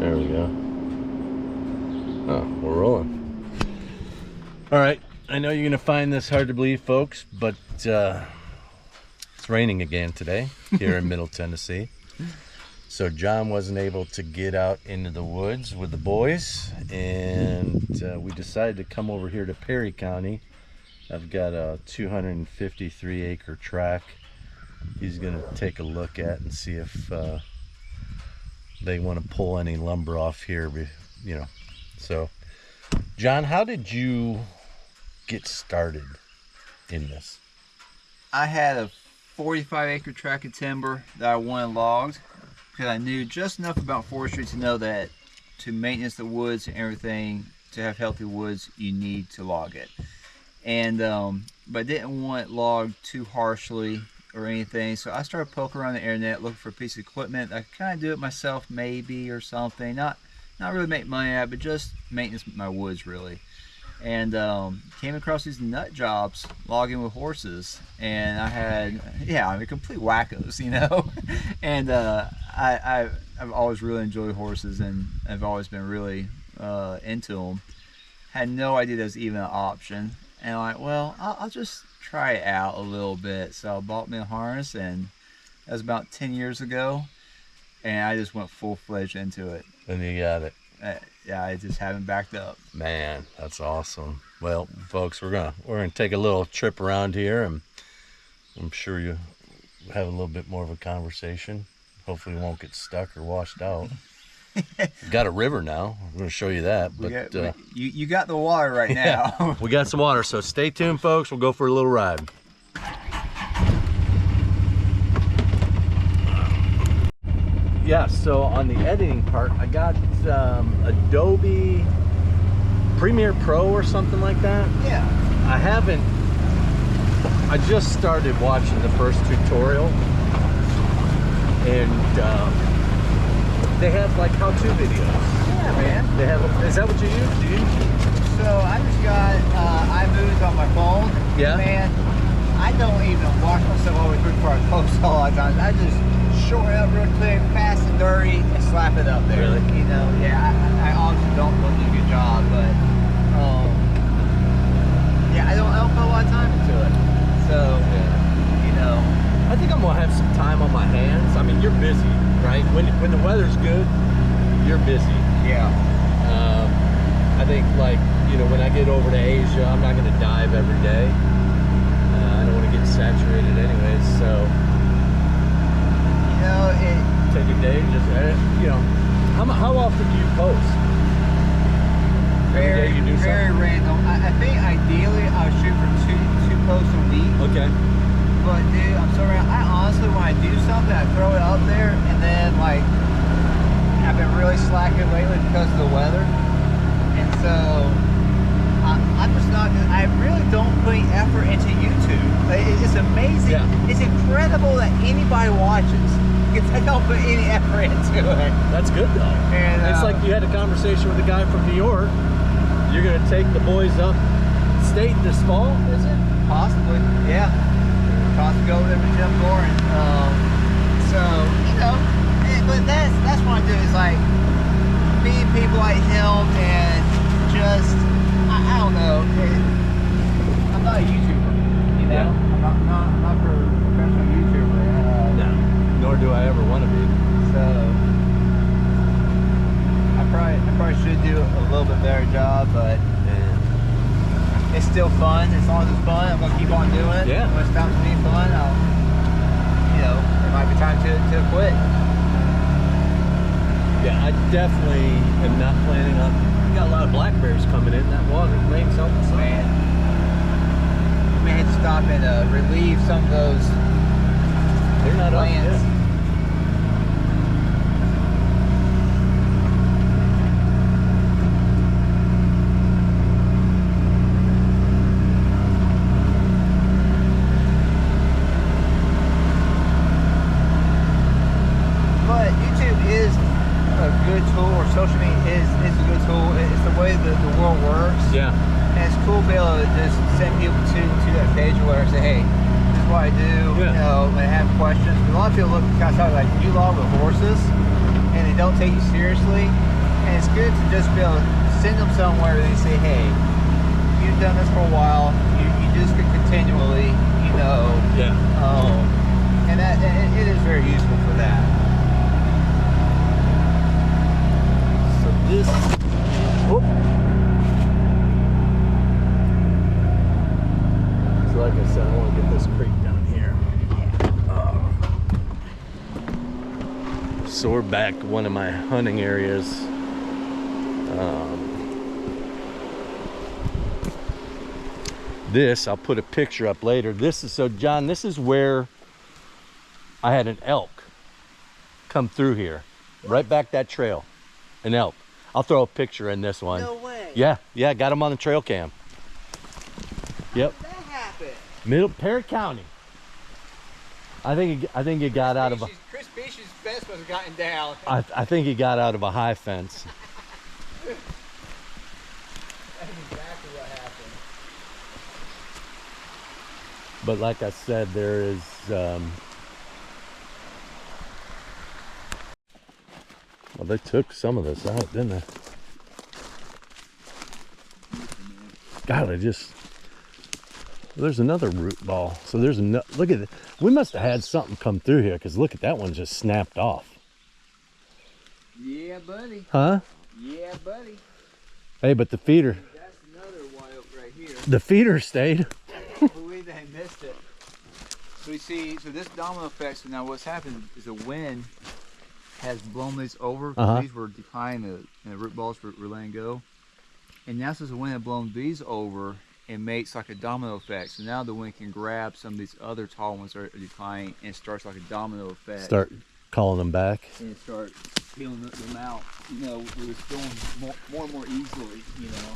There we go. Oh, we're rolling. All right. I know you're gonna find this hard to believe, folks, but it's raining again today here in Middle Tennessee. So John wasn't able to get out into the woods with the boys, and we decided to come over here to Perry County. I've got a 253-acre tract he's gonna take a look at and see if they want to pull any lumber off here, you know. So John, how did you get started in this? I had a 45-acre tract of timber that I wanted logged because I knew just enough about forestry to know that to maintenance the woods and everything, to have healthy woods, you need to log it. And but I didn't want it logged too harshly or anything, so I started poking around the internet looking for a piece of equipment. I kind of do it myself, maybe, or something. Not really make money at it, but just maintenance my woods, really. And came across these nut jobs logging with horses, and I had, I mean, complete wackos, you know. And I've always really enjoyed horses, and I've always been really into them. Had no idea there was even an option, and I'm like, well, I'll just try it out a little bit. So I bought me a harness, and that was about 10 years ago, and I just went full-fledged into it. And you got it. Yeah, I just haven't backed up. Man, that's awesome. Well, folks, we're gonna take a little trip around here, and I'm sure you have a little bit more of a conversation. Hopefully, we won't get stuck or washed out. Got a river now. I'm gonna show you that. But you got the water right now. Yeah, we got some water, so stay tuned, folks. We'll go for a little ride. Yeah, so on the editing part, I got Adobe Premiere Pro or something like that. Yeah. I just started watching the first tutorial, and they have like how-to videos. Yeah, man. They have. Is that what you use? Do you? So I just got iMovies on my phone. Yeah. Man, I don't even watch myself all the way through before I post a lot of times. I just short it up real quick, fast and dirty, and slap it up there. Really? You know, yeah, I honestly don't do a good job, but yeah, I don't put a lot of time into it. So, you know, I think I'm gonna have some time on my hands. I mean, you're busy, right? When the weather's good, you're busy. Yeah. I think, like, you know, when I get over to Asia, I'm not gonna dive every day. I don't want to get saturated anyways, so. Take a day, just edit. You know, how often do you post? Very, you do very something? random. I think ideally I would shoot for two posts a week. Okay. But dude, I'm so random. I honestly, when I do something, I throw it up there, and then like I've been really slacking lately because of the weather, and so I'm just not. I really don't put any effort into YouTube. It's amazing. Yeah. It's incredible that anybody watches. I don't put any effort into it. That's good though. And it's like you had a conversation with a guy from New York. You're gonna take the boys up state this fall, is it? Possibly, yeah. Possibly go over there with Jim Gorin. So you know, but that's what I do. Is like meeting people like him, and just I don't know. I'm not a YouTuber, you know. Yeah. I'm not a professional YouTuber. No. Nor do I ever want to be. So I probably should do a little bit better job, but it's still fun. As long as it's fun, I'm gonna keep on doing it. Yeah. When it's time to be fun, you know, it might be time to quit. Yeah, I definitely am not planning on. We got a lot of blackberries coming in. That water rain's helping some. Man, we may have to stop and relieve some of those. They're not up plants. yet. But YouTube is a good tool, or social media is a good tool. It's the way that the world works. Yeah. And it's cool to be able to just send people to that page where I say, hey, this is what I do. Yeah. You know, when they have questions. A lot of people look kind of like, you log with horses, and they don't take you seriously. And it's good to just be able to send them somewhere and they say, hey, you've done this for a while, you just could continually, you know. Yeah. And that it is very useful for that. So this, whoop. So like I said, I want to get this creek down here. So we're back to one of my hunting areas. This, I'll put a picture up later. This is, so John, this is where I had an elk come through here. Right back that trail. An elk. I'll throw a picture in this one. No way. Yeah, got him on the trail cam. Yep. How did that happen? Middle Perry County. I think he got out of a. Chris Beach's fence must have gotten down. I think he got out of a high fence. That's exactly what happened. But like I said, there is. Well, they took some of this out, didn't they? God, I just. There's another root ball. So there's a look at it. We must have had something come through here because look at that one just snapped off. Yeah, buddy. Huh? Yeah, buddy. Hey, but the feeder. That's another white oak right here. The feeder stayed. I believe they missed it. So you see, so this domino effect. So now what's happened is the wind has blown these over. These were declining, and the root balls were letting go. And now since the wind had blown these over, it makes like a domino effect. So now the wind can grab some of these other tall ones that are declining and starts like a domino effect. Start calling them back. And start peeling them out. You know, where it's going more and more easily, you know.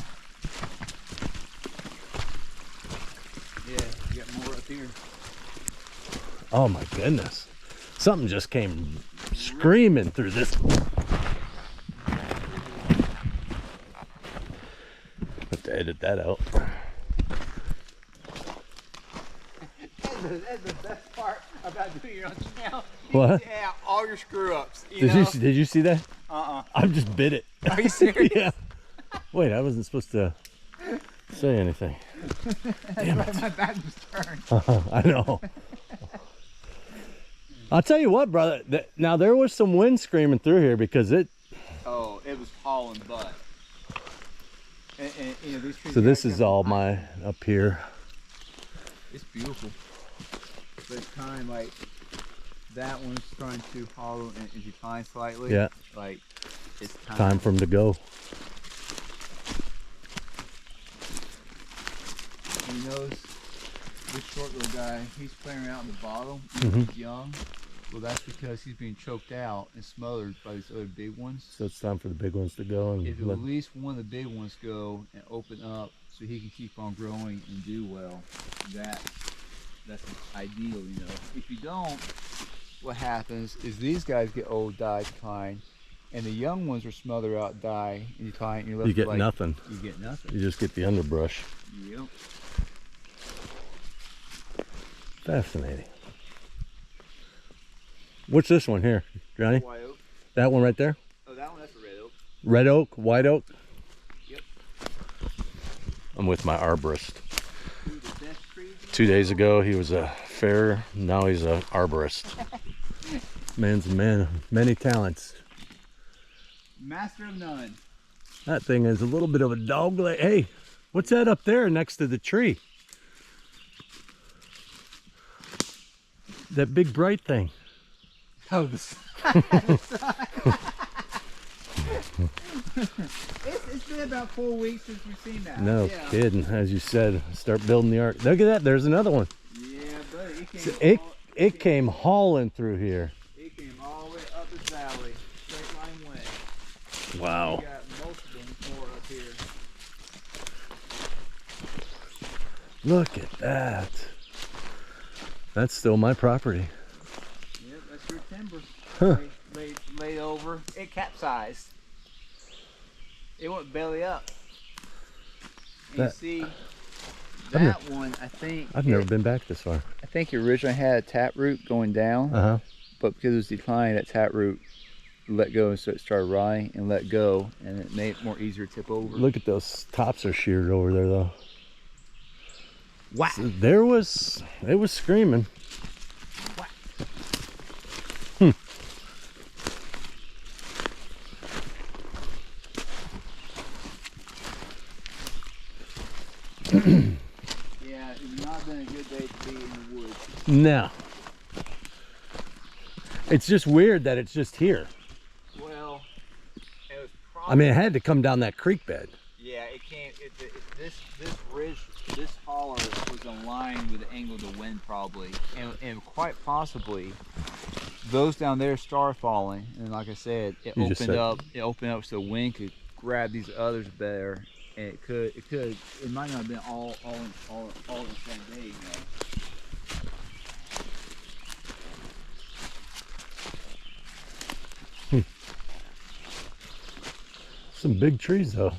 Yeah, you got more up here. Oh my goodness. Something just came screaming through this. Have to edit that out. That's the best part about doing your own channel. What? Yeah, all your screw ups. Did you see that? Uh-uh. I just bit it. Are you serious? Yeah. Wait, I wasn't supposed to say anything. Damn it. My back was turned. I know. I'll tell you what, brother. Now there was some wind screaming through here because it. Oh, it was hauling butt. And you know, these trees. So this is all my up here. It's beautiful, but it's kind of like that one's starting to hollow and decline slightly. Yeah. Like it's Time for them to go. You notice this short little guy, he's playing around in the bottom. He's young. Well, that's because he's being choked out and smothered by these other big ones. So it's time for the big ones to go. And if at least one of the big ones go and open up so he can keep on growing and do well, that's ideal, you know. If you don't, what happens is these guys get old, die, decline, and the young ones are smothered out, die, and decline, and you're left you get with, like, nothing. You get nothing. You just get the underbrush. Yep. Fascinating. What's this one here, Johnny? White oak. That one right there? Oh, that one, that's a red oak. Red oak, white oak? Yep. I'm with my arborist. 2 days ago he was a fair, now he's an arborist. Man's a man of many talents. Master of none. That thing is a little bit of a dog leg. Hey, what's that up there next to the tree? That big bright thing. Oh, this. It's been about 4 weeks since we've seen that. No kidding. As you said, start building the ark. Look at that. There's another one. Yeah, buddy. So it came hauling through here. It came all the way up this valley, straight line way. Wow. We got most of them more up here. Look at that. That's still my property. Yep, that's your timber. Huh. Laid over. It capsized. It went belly up. And you see that one, I think. I've never been back this far. I think it originally had a taproot going down. Uh-huh. But because it was declining, that taproot let go, so it started rotting, and let go, and it made it more easier to tip over. Look at those tops are sheared over there though. Wow. So it was screaming. Whack. Yeah, it's not been a good day to be in the woods. No. It's just weird that it's just here. Well, it was I mean, it had to come down that creek bed. yeah, it can't. This ridge, this holler was aligned with the angle of the wind probably, and quite possibly those down there started falling, and like I said, it opened up so the wind could grab these others better, and it might not have been all in the same day, you know. Some big trees though.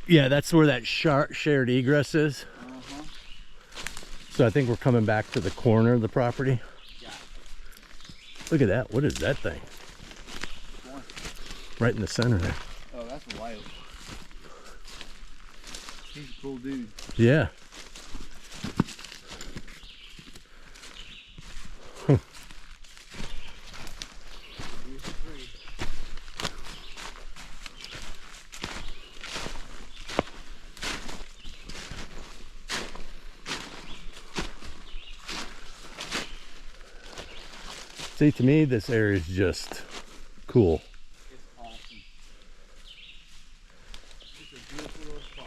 Yeah, that's where that shared egress is. So I think we're coming back to the corner of the property. Yeah. Look at that. What is that thing? Right in the center there. Oh, that's wild. He's a cool dude. Yeah. Huh. See, to me, this area is just cool. It's awesome. It's a beautiful little spot.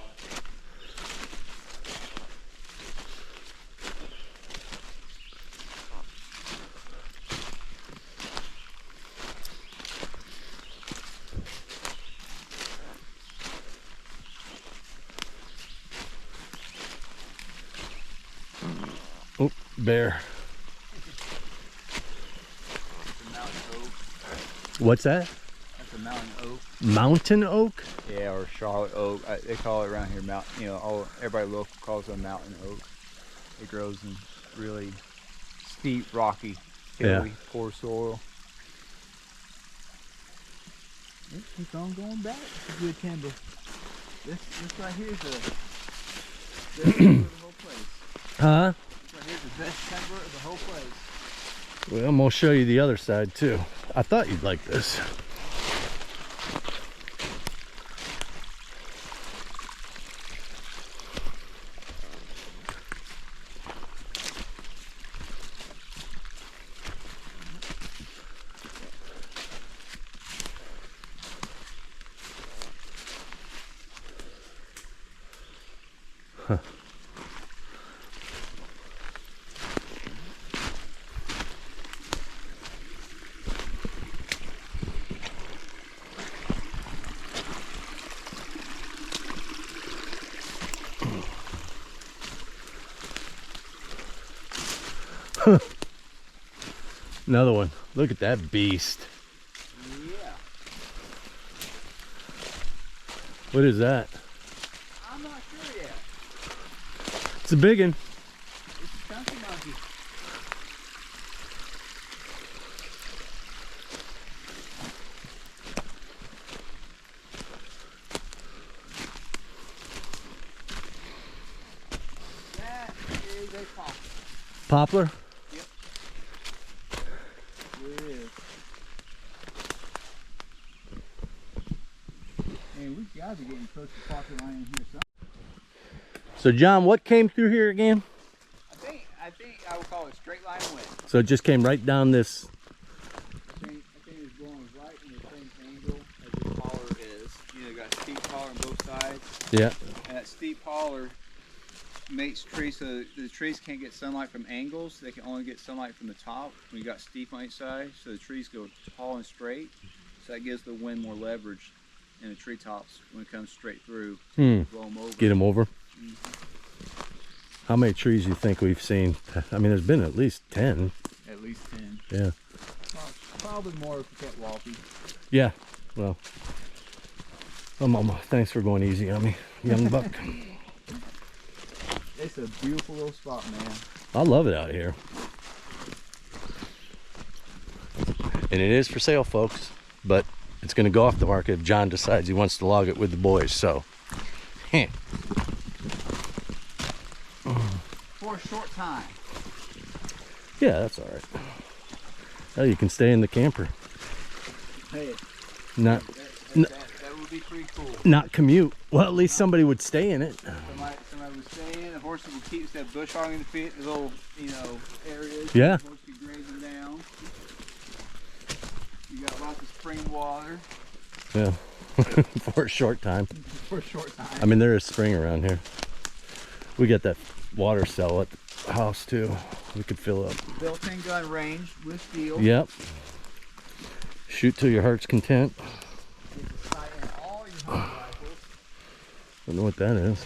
Oh, bear. What's that? That's a mountain oak. Mountain oak? Yeah, or Charlotte oak. They call it around here mountain. You know, everybody local calls it a mountain oak. It grows in really steep, rocky, hilly, poor soil. It keeps on going back. It's a good timber. This right here is the best timber of the whole place. Huh? This right here is the best timber of the whole place. Well, I'm gonna show you the other side too. I thought you'd like this. Huh. Another one. Look at that beast. Yeah. What is that? I'm not sure yet. It's a big one. It's a chunky monkey. That is a poplar. Poplar? Yep. It is. And we gotta be getting close to poplar line in here somewhere. So John, what came through here again? I think I would call it straight line away. So it just came right down this. I think it's going right in the same angle as the collar is. You know, got steep collar on both sides. Yeah. And that steep collar makes trees so the trees can't get sunlight from angles. They can only get sunlight from the top when you got steep on each side. So the trees go tall and straight. So that gives the wind more leverage in the treetops when it comes straight through. To blow them over. Get them over. How many trees do you think we've seen? I mean, there's been at least 10. At at least 10. Yeah. Probably more if you kept walking. Yeah. Well, Mama, thanks for going easy on me, young buck. It's a beautiful little spot, man. I love it out here. And it is for sale, folks, but it's going to go off the market if John decides he wants to log it with the boys, so. For a short time. Yeah, that's all right. Hell, you can stay in the camper. Hey, Not that would be pretty cool. not commute. Well, at least somebody would stay in it. Somebody would stay in. The horses would keep that bush hogging the feet, the little, areas. Yeah. The horses could graze them down. You got lots of spring water. Yeah. For a short time. For a short time. I mean, there is spring around here. We got that water cell at the house too. We could fill up. Built-in gun range with steel. Yep. Shoot till your heart's content. Sight in all your hunting rifles. Don't know what that is.